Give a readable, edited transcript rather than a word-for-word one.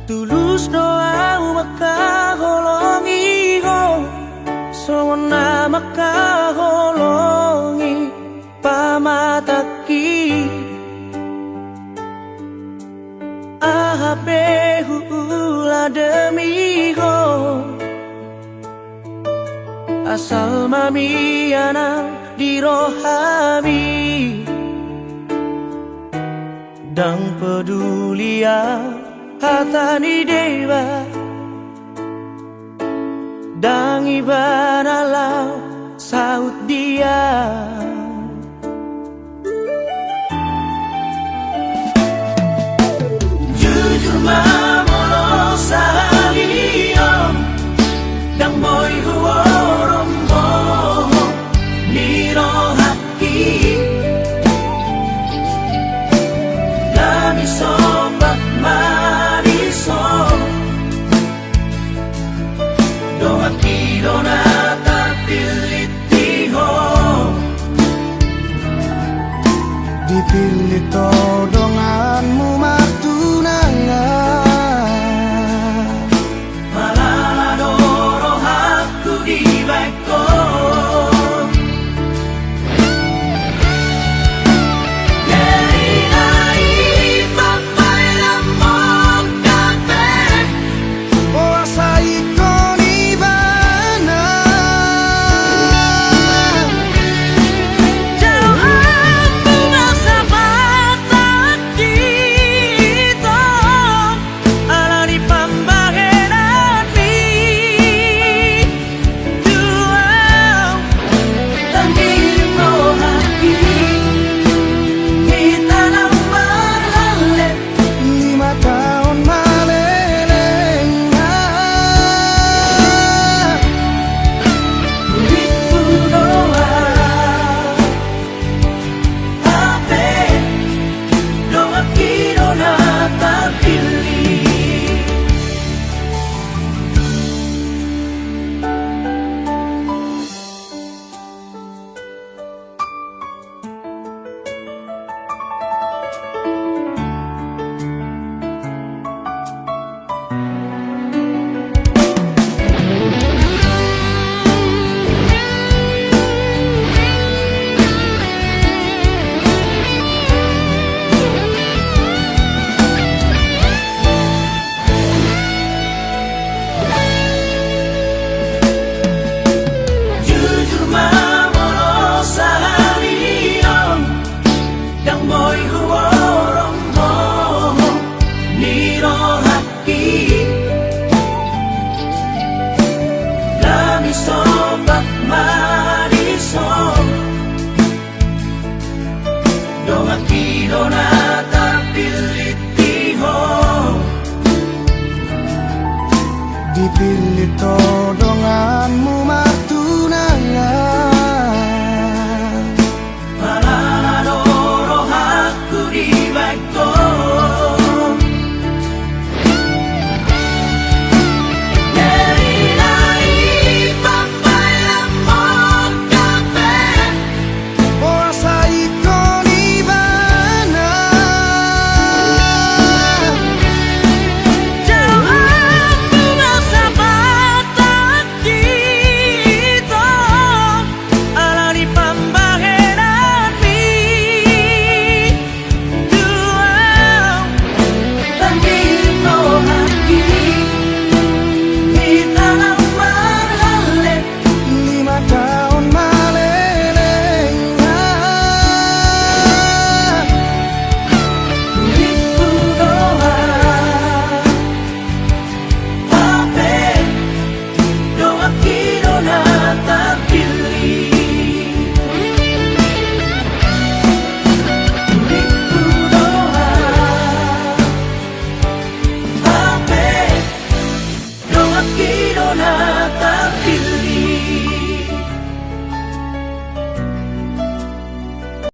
Tulus doa makaholongi ho, sona makaholongi pamataki. Ahape hula demi ho, asal mamiana di rohami. Dang pedulia hatani dewa, dang ibanalau saut dia. Jujur mamolo sahaliom, dang boy huorombo niro haki. Kami sobat mariso, doa kirona tapilitiho. Dipilih todonganmu matunangan, Malala doro aku di baiko. Sobat mariso, doa kirona tapilitiho. dipilih todonganmu